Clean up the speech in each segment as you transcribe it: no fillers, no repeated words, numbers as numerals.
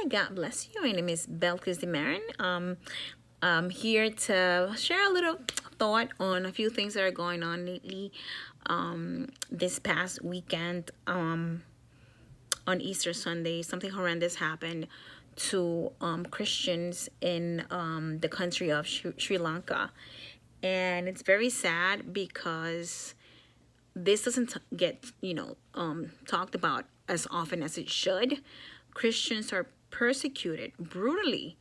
Hi, God bless you. My name is Belkis Dimaren. I'm here to share a little thought on a few things that are going on lately. This past weekend, on Easter Sunday, something horrendous happened to Christians in the country of Sri Lanka. And it's very sad because this doesn't get, talked about as often as it should. Christians are persecuted brutally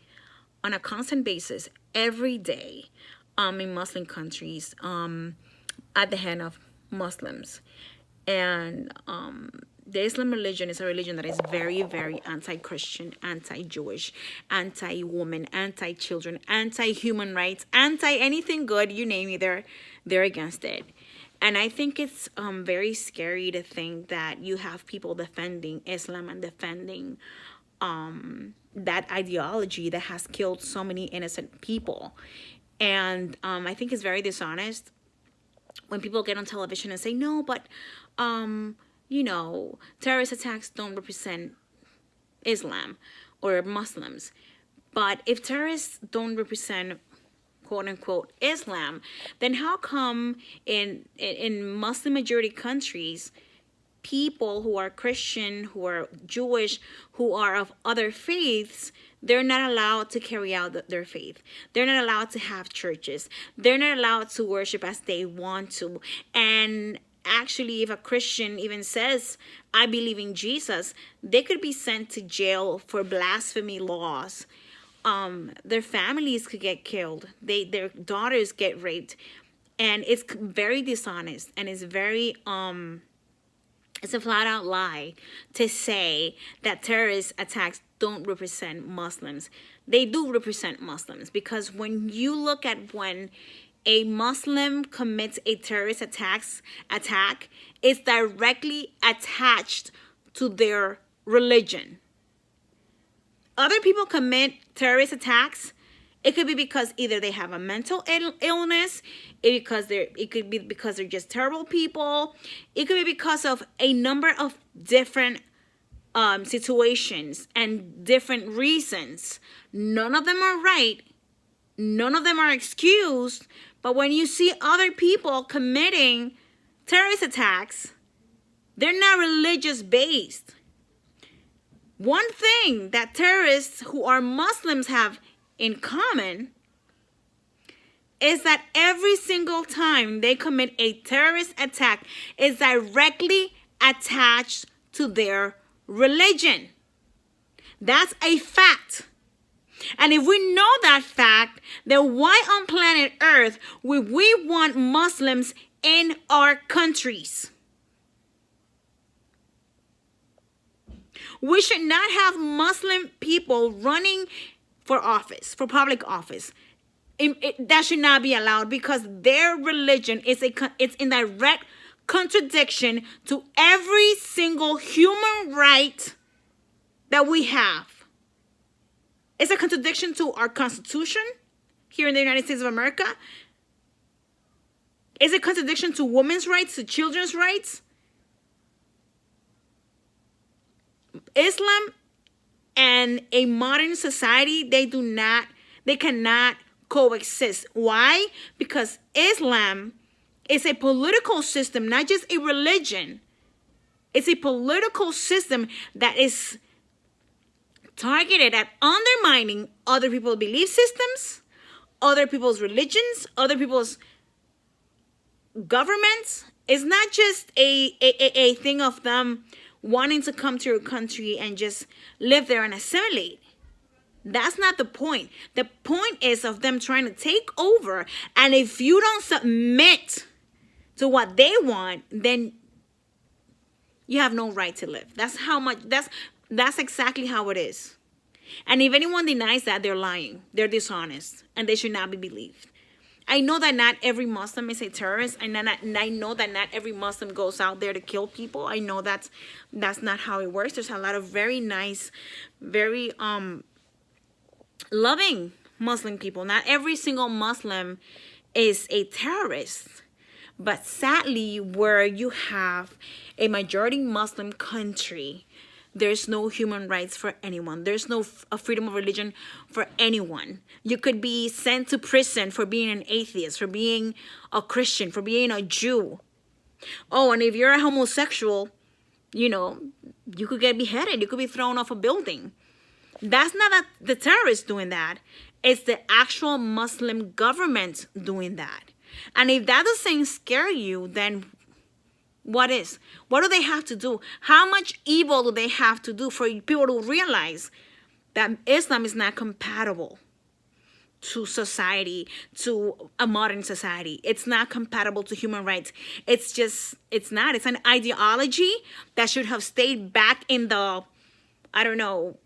on a constant basis every day in Muslim countries at the hand of Muslims. And the Islam religion is a religion that is very, very anti-Christian, anti-Jewish, anti-woman, anti-children, anti-human rights, anti-anything good, you name it, they're against it. And I think it's very scary to think that you have people defending Islam and defending that ideology that has killed so many innocent people. And I think it's very dishonest when people get on television and say, no, but, terrorist attacks don't represent Islam or Muslims. But if terrorists don't represent quote unquote Islam, then how come in Muslim majority countries, people who are Christian, who are Jewish, who are of other faiths, they're not allowed to carry out their faith. They're not allowed to have churches. They're not allowed to worship as they want to. And actually, if a Christian even says, I believe in Jesus, they could be sent to jail for blasphemy laws. Their families could get killed. Their daughters get raped. And it's very dishonest. And it's very, it's a flat out lie to say that terrorist attacks don't represent Muslims. They do represent Muslims, because when you look at when a Muslim commits a terrorist attack, it's directly attached to their religion. Other people commit terrorist attacks. It could be because either they have a mental illness, it could be because they're just terrible people. It could be because of a number of different situations and different reasons. None of them are right. None of them are excused. But when you see other people committing terrorist attacks, they're not religious based. One thing that terrorists who are Muslims have in common is that every single time they commit a terrorist attack is directly attached to their religion. That's a fact. And if we know that fact, then why on planet Earth would we want Muslims in our countries? We should not have Muslim people running for office, for public office. That should not be allowed, because their religion it's in direct contradiction to every single human right that we have. It's a contradiction to our Constitution here in the United States of America. It's a contradiction to women's rights, to children's rights. Islam and a modern society, they cannot coexist. Why? Because Islam is a political system, not just a religion. It's a political system that is targeted at undermining other people's belief systems, other people's religions, other people's governments. It's not just a thing of them wanting to come to your country and just live there and assimilate. That's not the point. The point is of them trying to take over. And if you don't submit to what they want, then you have no right to live. That's exactly how it is. And if anyone denies that, they're lying. They're dishonest. And they should not be believed. I know that not every Muslim is a terrorist. And I know that not every Muslim goes out there to kill people. I know that's not how it works. There's a lot of very nice, very loving Muslim people. Not every single Muslim is a terrorist. But sadly, where you have a majority Muslim country there's no human rights for anyone. There's no a freedom of religion for anyone. You could be sent to prison for being an atheist, for being a Christian, for being a Jew. Oh, and if you're a homosexual, you know, you could get beheaded. You could be thrown off a building. That's not the terrorists doing that. It's the actual Muslim government doing that. And if that doesn't scare you, then what is? What do they have to do? How much evil do they have to do for people to realize that Islam is not compatible to society, to a modern society? It's not compatible to human rights. It's not. It's an ideology that should have stayed back in the, I don't know,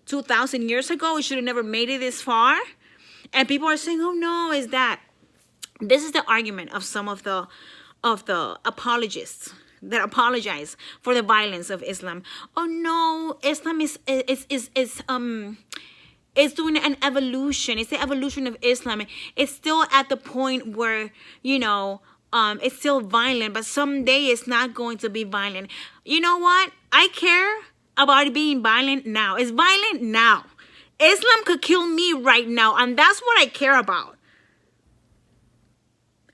2,000 years ago. It should have never made it this far. And people are saying, oh no, is that? This is the argument of some of the apologists that apologize for the violence of Islam. Oh no, Islam is doing an evolution. It's the evolution of Islam. It's still at the point where, you know, it's still violent, but someday it's not going to be violent. You know what? I care about it being violent now. It's violent now. Islam could kill me right now, and that's what I care about.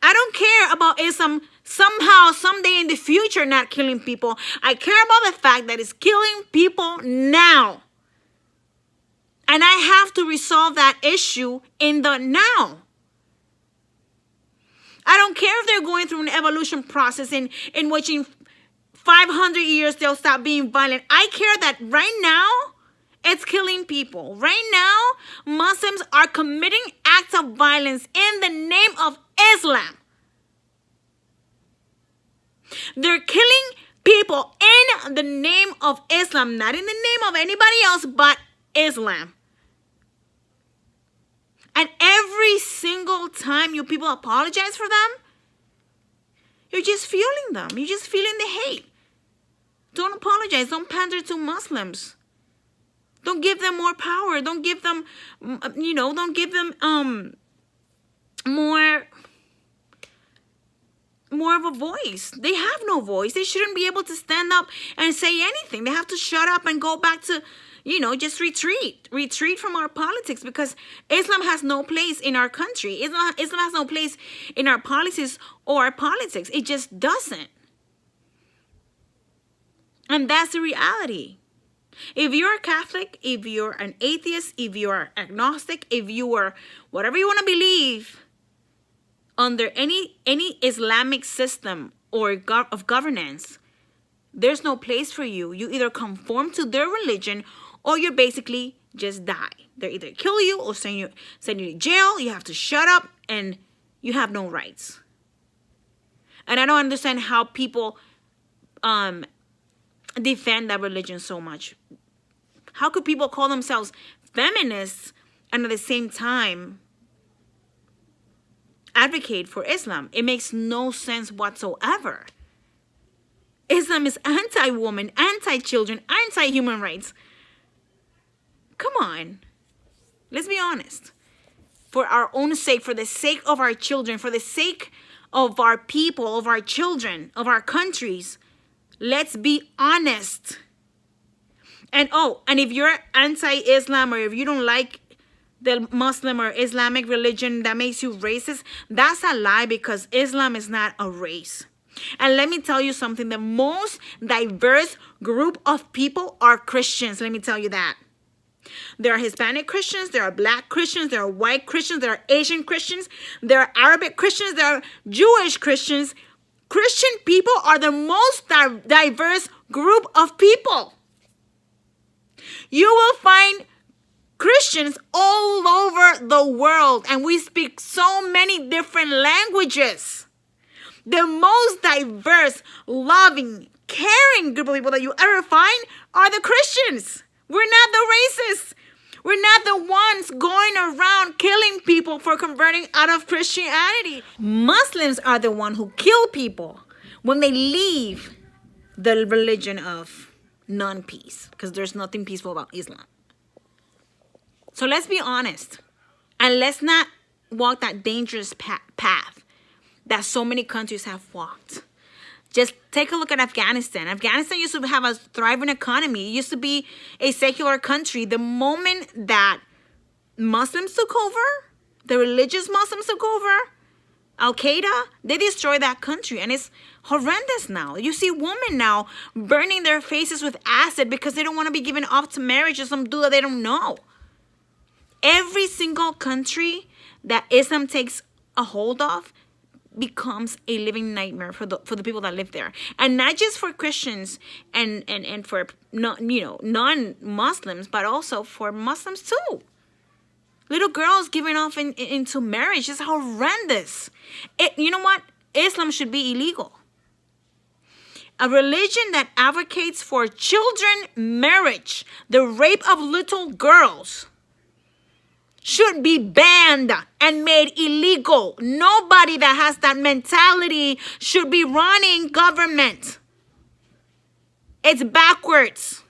I don't care about Islam somehow, someday in the future not killing people. I care about the fact that it's killing people now. And I have to resolve that issue in the now. I don't care if they're going through an evolution process in which in 500 years they'll stop being violent. I care that right now it's killing people. Right now, Muslims are committing acts of violence in the name of Islam. They're killing people in the name of Islam, not in the name of anybody else but Islam. And every single time you people apologize for them, you're just fueling them. You're just feeling the hate. Don't apologize. Don't pander to Muslims. Don't give them more power. Don't give them, don't give them more of a voice. They have no voice. They shouldn't be able to stand up and say anything. They have to shut up and go back to, just retreat from our politics, because Islam has no place in our country. Islam has no place in our policies or our politics. It just doesn't. And that's the reality. If you're a Catholic, if you're an atheist, if you're agnostic, if you are whatever you want to believe under any Islamic system or of governance, there's no place for you. You either conform to their religion or you basically just die. They either kill you or send you to jail. You have to shut up and you have no rights. And I don't understand how people defend that religion so much. How could people call themselves feminists and at the same time advocate for Islam? It makes no sense whatsoever. Islam is anti-woman, anti-children, anti-human rights. Come on. Let's be honest. For our own sake, for the sake of our children, for the sake of our people, of our children, of our countries, let's be honest. And if you're anti-Islam, or if you don't like the Muslim or Islamic religion that makes you racist, that's a lie, because Islam is not a race. And let me tell you something. The most diverse group of people are Christians. Let me tell you that. There are Hispanic Christians, there are Black Christians, there are white Christians, there are Asian Christians, there are Arabic Christians, there are Jewish Christians. Christian people are the most diverse group of people. You will find Christians all over the world, and we speak so many different languages. The most diverse, loving, caring group of people that you ever find are the Christians. We're not the racists. We're not the ones going around killing people for converting out of Christianity. Muslims are the ones who kill people when they leave the religion of non-peace, because there's nothing peaceful about Islam. So let's be honest, and let's not walk that dangerous path that so many countries have walked. Just take a look at Afghanistan. Afghanistan used to have a thriving economy. It used to be a secular country. The moment that Muslims took over, the religious Muslims took over, Al-Qaeda, they destroyed that country, and it's horrendous now. You see women now burning their faces with acid because they don't want to be given up to marriage to some dude that they don't know. Every single country that Islam takes a hold of becomes a living nightmare for the people that live there, and not just for Christians and for non-Muslims, but also for Muslims too. Little girls giving off into marriage is horrendous. You know what? Islam should be illegal. A religion that advocates for children marriage, the rape of little girls, should be banned and made illegal. Nobody that has that mentality should be running government. It's backwards.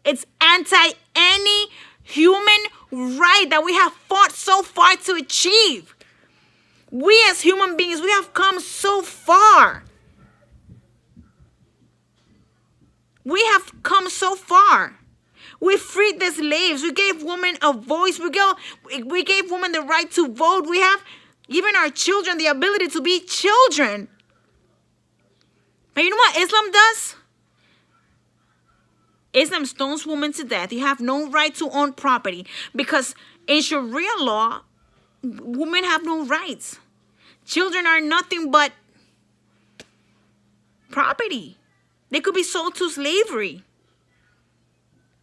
It's anti any human right that we have fought so far to achieve. We as human beings, we have come so far. We have come so far. We freed the slaves. We gave women a voice. We gave women the right to vote. We have given our children the ability to be children. But you know what Islam does? Islam stones women to death. You have no right to own property because in Sharia law, women have no rights. Children are nothing but property. They could be sold to slavery.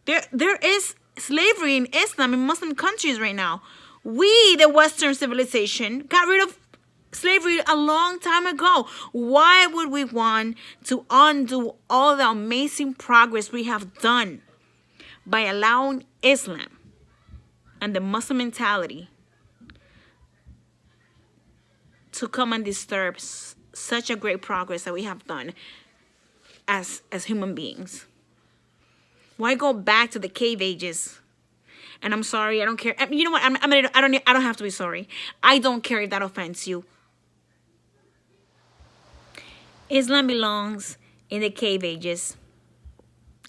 There is slavery in Islam in Muslim countries right now. We, the Western civilization, got rid of slavery a long time ago. Why would we want to undo all the amazing progress we have done by allowing Islam and the Muslim mentality to come and disturb such a great progress that we have done as human beings? Why go back to the cave ages? And I'm sorry, I don't care. You know what? I don't have to be sorry. I don't care if that offends you. Islam belongs in the cave ages.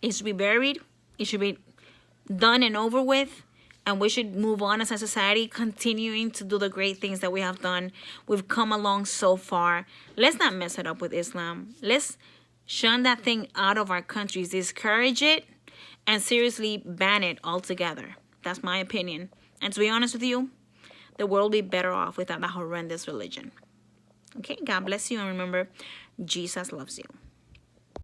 It should be buried. It should be done and over with. And we should move on as a society, continuing to do the great things that we have done. We've come along so far. Let's not mess it up with Islam. Let's shun that thing out of our countries, discourage it, and seriously ban it altogether. That's my opinion. And to be honest with you, the world will be better off without that horrendous religion. Okay, God bless you, and remember, Jesus loves you.